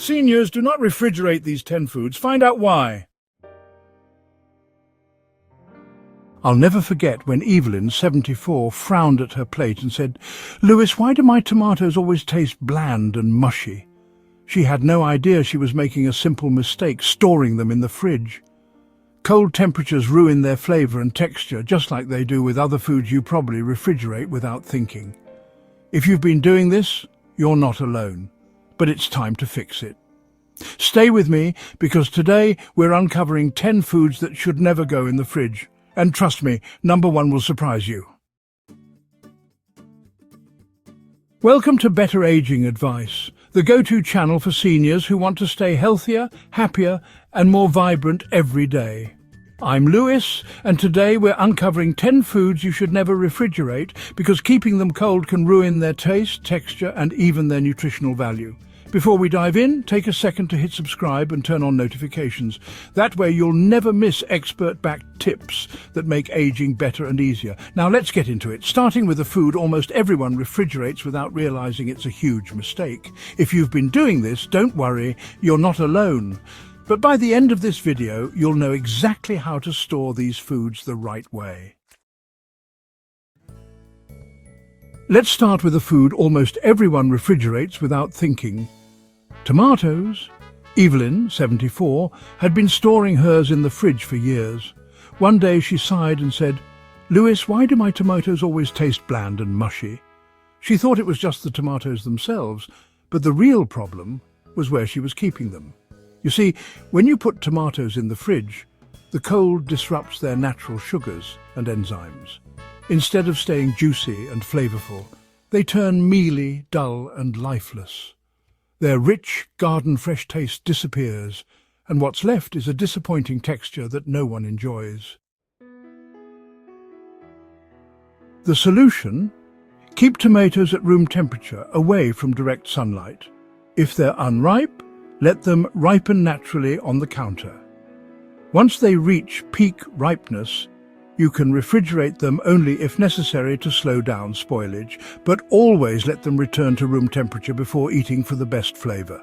Seniors, do not refrigerate these 10 foods. Find out why. I'll never forget when Evelyn, 74, frowned at her plate and said, "Louis, why do my tomatoes always taste bland and mushy?" She had no idea she was making a simple mistake, storing them in the fridge. Cold temperatures ruin their flavour and texture, just like they do with other foods you probably refrigerate without thinking. If you've been doing this, you're not alone. But it's time to fix it. Stay with me, because today we're uncovering 10 foods that should never go in the fridge. And trust me, number 1 will surprise you. Welcome to Better Aging Advice, the go-to channel for seniors who want to stay healthier, happier, and more vibrant every day. I'm Louis, and today we're uncovering 10 foods you should never refrigerate because keeping them cold can ruin their taste, texture, and even their nutritional value. Before we dive in, take a second to hit subscribe and turn on notifications. That way you'll never miss expert-backed tips that make aging better and easier. Now let's get into it, starting with a food almost everyone refrigerates without realizing it's a huge mistake. If you've been doing this, don't worry, you're not alone. But by the end of this video, you'll know exactly how to store these foods the right way. Let's start with a food almost everyone refrigerates without thinking. Tomatoes. Evelyn, 74, had been storing hers in the fridge for years. One day she sighed and said, "Louis, why do my tomatoes always taste bland and mushy?" She thought it was just the tomatoes themselves, but the real problem was where she was keeping them. You see, when you put tomatoes in the fridge, the cold disrupts their natural sugars and enzymes. Instead of staying juicy and flavorful, they turn mealy, dull, and lifeless. Their rich, garden-fresh taste disappears, and what's left is a disappointing texture that no one enjoys. The solution? Keep tomatoes at room temperature, away from direct sunlight. If they're unripe, let them ripen naturally on the counter. Once they reach peak ripeness, you can refrigerate them only if necessary to slow down spoilage, but always let them return to room temperature before eating for the best flavor.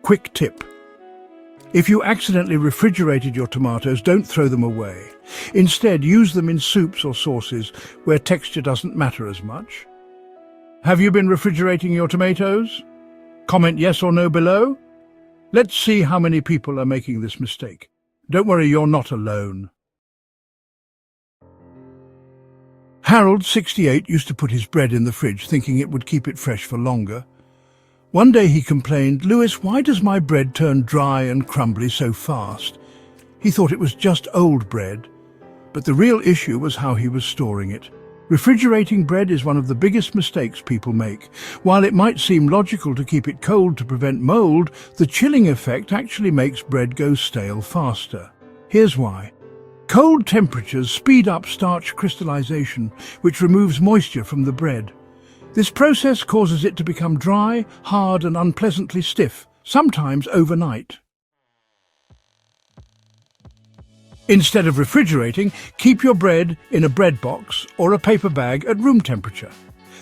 Quick tip. If you accidentally refrigerated your tomatoes, don't throw them away. Instead, use them in soups or sauces where texture doesn't matter as much. Have you been refrigerating your tomatoes? Comment yes or no below. Let's see how many people are making this mistake. Don't worry, you're not alone. Harold, 68, used to put his bread in the fridge thinking it would keep it fresh for longer. One day he complained, "Louis, why does my bread turn dry and crumbly so fast?" He thought it was just old bread, but the real issue was how he was storing it. Refrigerating bread is one of the biggest mistakes people make. While it might seem logical to keep it cold to prevent mold, the chilling effect actually makes bread go stale faster. Here's why. Cold temperatures speed up starch crystallization, which removes moisture from the bread. This process causes it to become dry, hard, and unpleasantly stiff, sometimes overnight. Instead of refrigerating, keep your bread in a bread box or a paper bag at room temperature.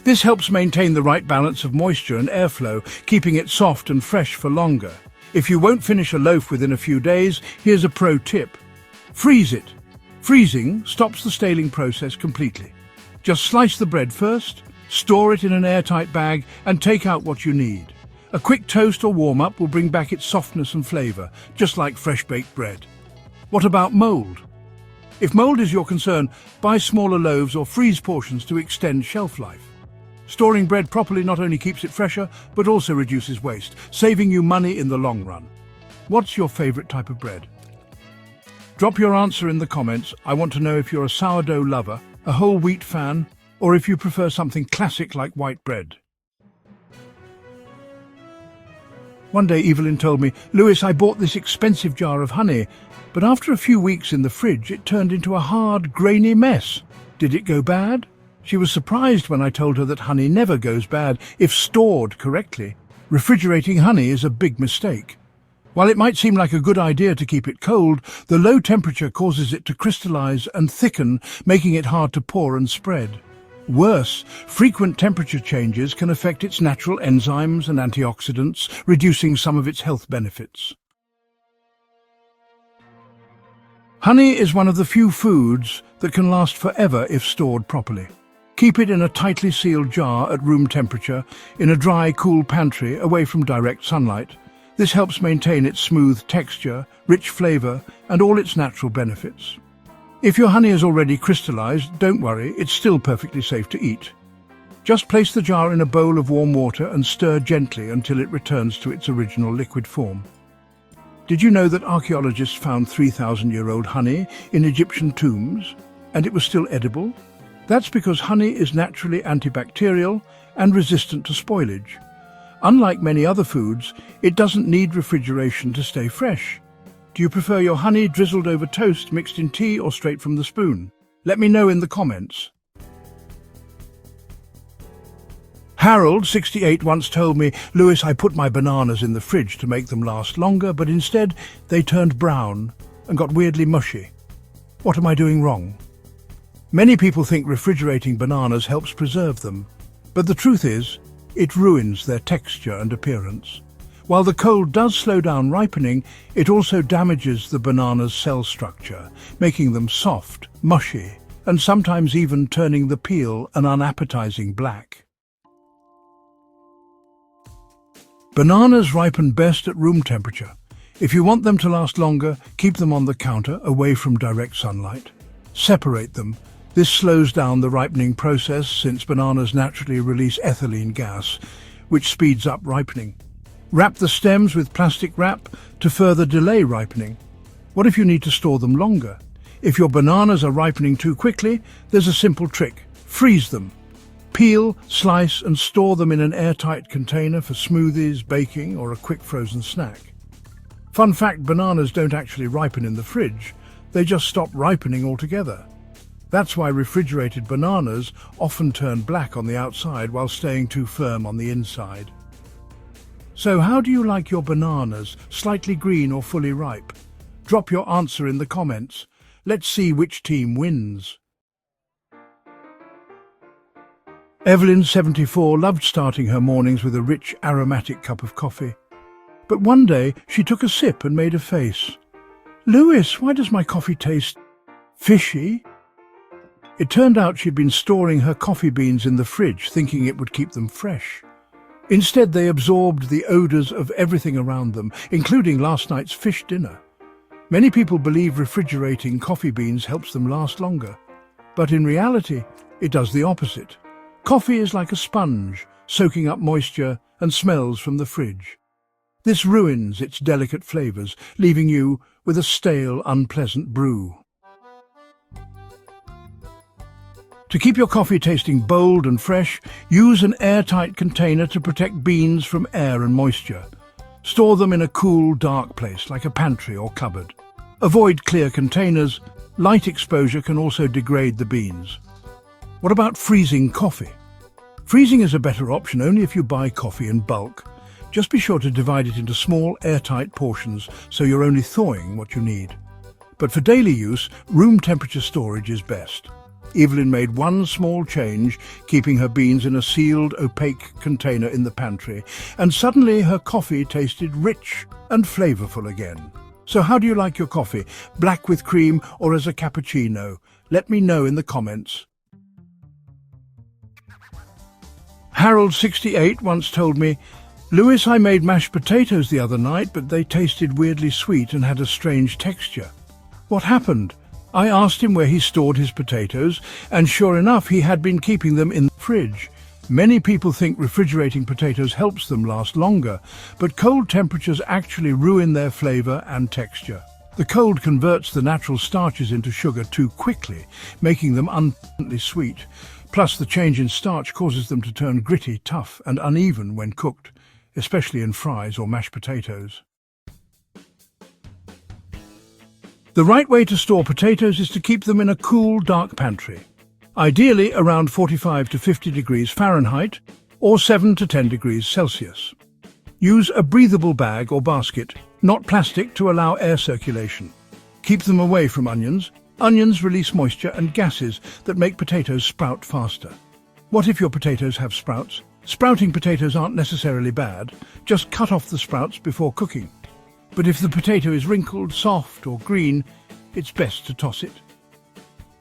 This helps maintain the right balance of moisture and airflow, keeping it soft and fresh for longer. If you won't finish a loaf within a few days, here's a pro tip. Freeze it. Freezing stops the staling process completely. Just slice the bread first, store it in an airtight bag, and take out what you need. A quick toast or warm-up will bring back its softness and flavour, just like fresh-baked bread. What about mould? If mould is your concern, buy smaller loaves or freeze portions to extend shelf life. Storing bread properly not only keeps it fresher, but also reduces waste, saving you money in the long run. What's your favourite type of bread? Drop your answer in the comments. I want to know if you're a sourdough lover, a whole wheat fan, or if you prefer something classic like white bread. One day Evelyn told me, "Louis, I bought this expensive jar of honey, but after a few weeks in the fridge it turned into a hard, grainy mess. Did it go bad?" She was surprised when I told her that honey never goes bad if stored correctly. Refrigerating honey is a big mistake. While it might seem like a good idea to keep it cold, the low temperature causes it to crystallize and thicken, making it hard to pour and spread. Worse, frequent temperature changes can affect its natural enzymes and antioxidants, reducing some of its health benefits. Honey is one of the few foods that can last forever if stored properly. Keep it in a tightly sealed jar at room temperature, in a dry, cool pantry away from direct sunlight. This helps maintain its smooth texture, rich flavor, and all its natural benefits. If your honey is already crystallized, don't worry, it's still perfectly safe to eat. Just place the jar in a bowl of warm water and stir gently until it returns to its original liquid form. Did you know that archaeologists found 3,000-year-old honey in Egyptian tombs, and it was still edible? That's because honey is naturally antibacterial and resistant to spoilage. Unlike many other foods, it doesn't need refrigeration to stay fresh. Do you prefer your honey drizzled over toast, mixed in tea, or straight from the spoon? Let me know in the comments. Harold, 68, once told me, "Lewis, I put my bananas in the fridge to make them last longer, but instead they turned brown and got weirdly mushy. What am I doing wrong?" Many people think refrigerating bananas helps preserve them, but the truth is, it ruins their texture and appearance. While the cold does slow down ripening, it also damages the banana's cell structure, making them soft, mushy, and sometimes even turning the peel an unappetizing black. Bananas ripen best at room temperature. If you want them to last longer, keep them on the counter, away from direct sunlight. Separate them. This slows down the ripening process since bananas naturally release ethylene gas, which speeds up ripening. Wrap the stems with plastic wrap to further delay ripening. What if you need to store them longer? If your bananas are ripening too quickly, there's a simple trick. Freeze them. Peel, slice, and store them in an airtight container for smoothies, baking, or a quick frozen snack. Fun fact, bananas don't actually ripen in the fridge. They just stop ripening altogether. That's why refrigerated bananas often turn black on the outside while staying too firm on the inside. So how do you like your bananas, slightly green or fully ripe? Drop your answer in the comments. Let's see which team wins. Evelyn, 74, loved starting her mornings with a rich, aromatic cup of coffee. But one day, she took a sip and made a face. "Lewis, why does my coffee taste fishy?" It turned out she'd been storing her coffee beans in the fridge, thinking it would keep them fresh. Instead, they absorbed the odors of everything around them, including last night's fish dinner. Many people believe refrigerating coffee beans helps them last longer. But in reality, it does the opposite. Coffee is like a sponge, soaking up moisture and smells from the fridge. This ruins its delicate flavors, leaving you with a stale, unpleasant brew. To keep your coffee tasting bold and fresh, use an airtight container to protect beans from air and moisture. Store them in a cool, dark place, like a pantry or cupboard. Avoid clear containers. Light exposure can also degrade the beans. What about freezing coffee? Freezing is a better option only if you buy coffee in bulk. Just be sure to divide it into small, airtight portions so you're only thawing what you need. But for daily use, room temperature storage is best. Evelyn made one small change, keeping her beans in a sealed, opaque container in the pantry, and suddenly her coffee tasted rich and flavorful again. So how do you like your coffee? Black with cream or as a cappuccino? Let me know in the comments. Harold, 68, once told me, "Lewis, I made mashed potatoes the other night, but they tasted weirdly sweet and had a strange texture. What happened?" I asked him where he stored his potatoes, and sure enough, he had been keeping them in the fridge. Many people think refrigerating potatoes helps them last longer, but cold temperatures actually ruin their flavor and texture. The cold converts the natural starches into sugar too quickly, making them unpleasantly sweet. Plus, the change in starch causes them to turn gritty, tough, and uneven when cooked, especially in fries or mashed potatoes. The right way to store potatoes is to keep them in a cool, dark pantry, ideally around 45 to 50 degrees Fahrenheit or 7 to 10 degrees Celsius. Use a breathable bag or basket, not plastic, to allow air circulation. Keep them away from onions. Onions release moisture and gases that make potatoes sprout faster. What if your potatoes have sprouts? Sprouting potatoes aren't necessarily bad, just cut off the sprouts before cooking. But if the potato is wrinkled, soft or green, it's best to toss it.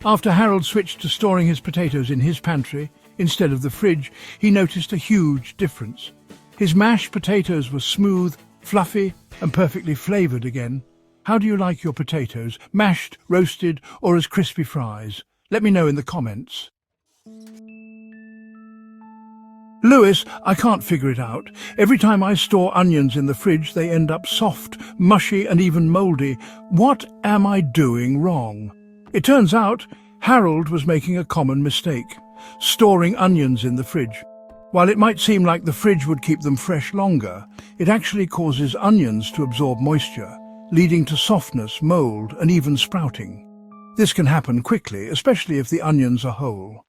After Harold switched to storing his potatoes in his pantry instead of the fridge, he noticed a huge difference. His mashed potatoes were smooth, fluffy and perfectly flavoured again. How do you like your potatoes? Mashed, roasted or as crispy fries? Let me know in the comments. Lewis, I can't figure it out. Every time I store onions in the fridge, they end up soft, mushy and even mouldy. What am I doing wrong? It turns out Harold was making a common mistake, storing onions in the fridge. While it might seem like the fridge would keep them fresh longer, it actually causes onions to absorb moisture, leading to softness, mould and even sprouting. This can happen quickly, especially if the onions are whole.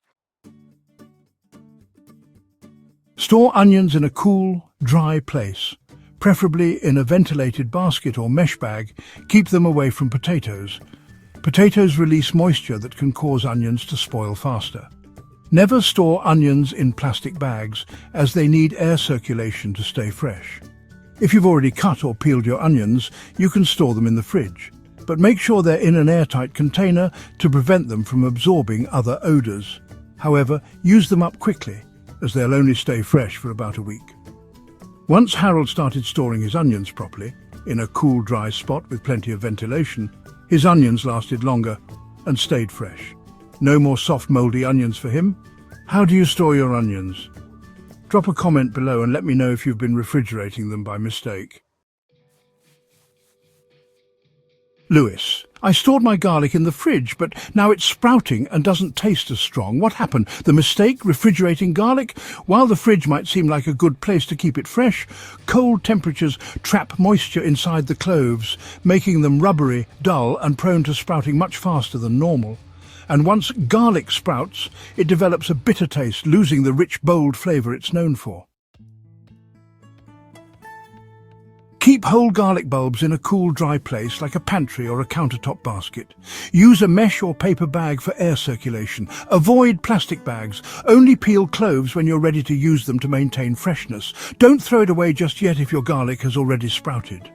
Store onions in a cool, dry place, preferably in a ventilated basket or mesh bag. Keep them away from potatoes. Potatoes release moisture that can cause onions to spoil faster. Never store onions in plastic bags, as they need air circulation to stay fresh. If you've already cut or peeled your onions, you can store them in the fridge, but make sure they're in an airtight container to prevent them from absorbing other odours. However, use them up quickly, as they'll only stay fresh for about a week. Once Harold started storing his onions properly, in a cool, dry spot with plenty of ventilation, his onions lasted longer and stayed fresh. No more soft, mouldy onions for him. How do you store your onions? Drop a comment below and let me know if you've been refrigerating them by mistake. Lewis, I stored my garlic in the fridge, but now it's sprouting and doesn't taste as strong. What happened? The mistake? Refrigerating garlic? While the fridge might seem like a good place to keep it fresh, cold temperatures trap moisture inside the cloves, making them rubbery, dull and prone to sprouting much faster than normal. And once garlic sprouts, it develops a bitter taste, losing the rich, bold flavour it's known for. Keep whole garlic bulbs in a cool, dry place like a pantry or a countertop basket. Use a mesh or paper bag for air circulation. Avoid plastic bags. Only peel cloves when you're ready to use them to maintain freshness. Don't throw it away just yet if your garlic has already sprouted.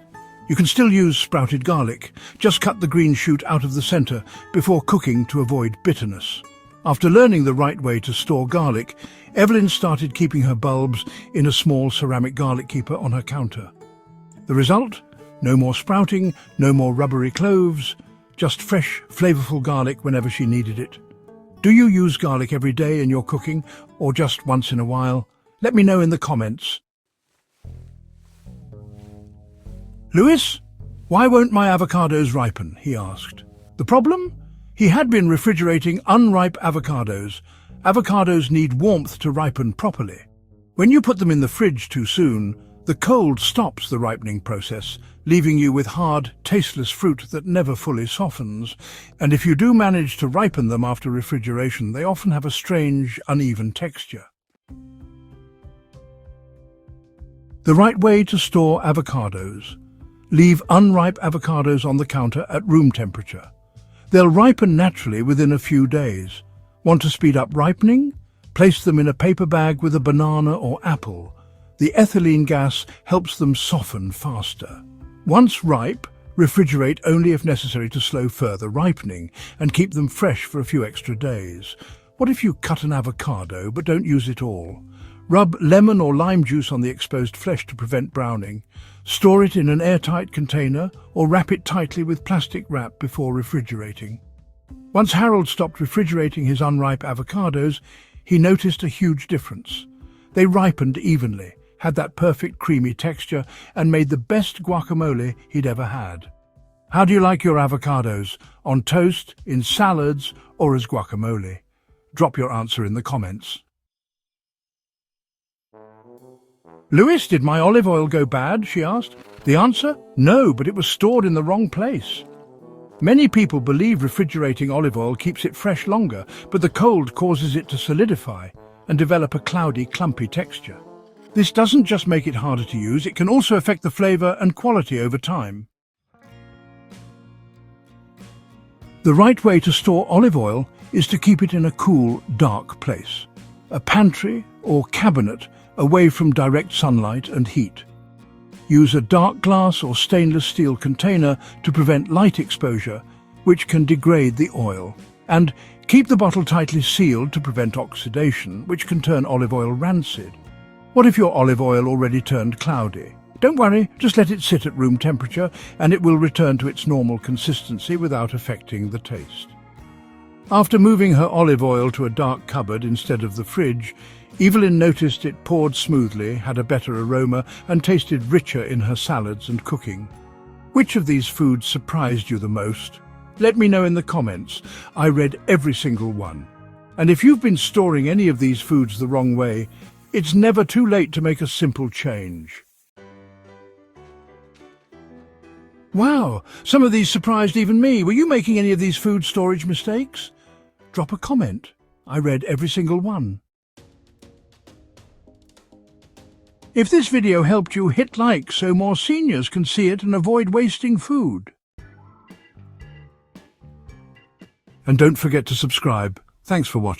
You can still use sprouted garlic. Just cut the green shoot out of the centre before cooking to avoid bitterness. After learning the right way to store garlic, Evelyn started keeping her bulbs in a small ceramic garlic keeper on her counter. The result? No more sprouting, no more rubbery cloves, just fresh, flavourful garlic whenever she needed it. Do you use garlic every day in your cooking, or just once in a while? Let me know in the comments. Lewis, why won't my avocados ripen? He asked. The problem? He had been refrigerating unripe avocados. Avocados need warmth to ripen properly. When you put them in the fridge too soon, the cold stops the ripening process, leaving you with hard, tasteless fruit that never fully softens. And if you do manage to ripen them after refrigeration, they often have a strange, uneven texture. The right way to store avocados. Leave unripe avocados on the counter at room temperature. They'll ripen naturally within a few days. Want to speed up ripening? Place them in a paper bag with a banana or apple. The ethylene gas helps them soften faster. Once ripe, refrigerate only if necessary to slow further ripening and keep them fresh for a few extra days. What if you cut an avocado but don't use it all? Rub lemon or lime juice on the exposed flesh to prevent browning. Store it in an airtight container or wrap it tightly with plastic wrap before refrigerating. Once Harold stopped refrigerating his unripe avocados, he noticed a huge difference. They ripened evenly, had that perfect creamy texture, and made the best guacamole he'd ever had. How do you like your avocados? On toast, in salads, or as guacamole? Drop your answer in the comments. Lewis, did my olive oil go bad? She asked. The answer? No, but it was stored in the wrong place. Many people believe refrigerating olive oil keeps it fresh longer, but the cold causes it to solidify and develop a cloudy, clumpy texture. This doesn't just make it harder to use, it can also affect the flavour and quality over time. The right way to store olive oil is to keep it in a cool, dark place. a pantry or cabinet away from direct sunlight and heat. Use a dark glass or stainless steel container to prevent light exposure, which can degrade the oil. And keep the bottle tightly sealed to prevent oxidation, which can turn olive oil rancid. What if your olive oil already turned cloudy? Don't worry, just let it sit at room temperature and it will return to its normal consistency without affecting the taste. After moving her olive oil to a dark cupboard instead of the fridge, Evelyn noticed it poured smoothly, had a better aroma and tasted richer in her salads and cooking. Which of these foods surprised you the most? Let me know in the comments. I read every single one. And if you've been storing any of these foods the wrong way, it's never too late to make a simple change. Wow, some of these surprised even me. Were you making any of these food storage mistakes? Drop a comment. I read every single one. If this video helped you, hit like so more seniors can see it and avoid wasting food. And don't forget to subscribe. Thanks for watching.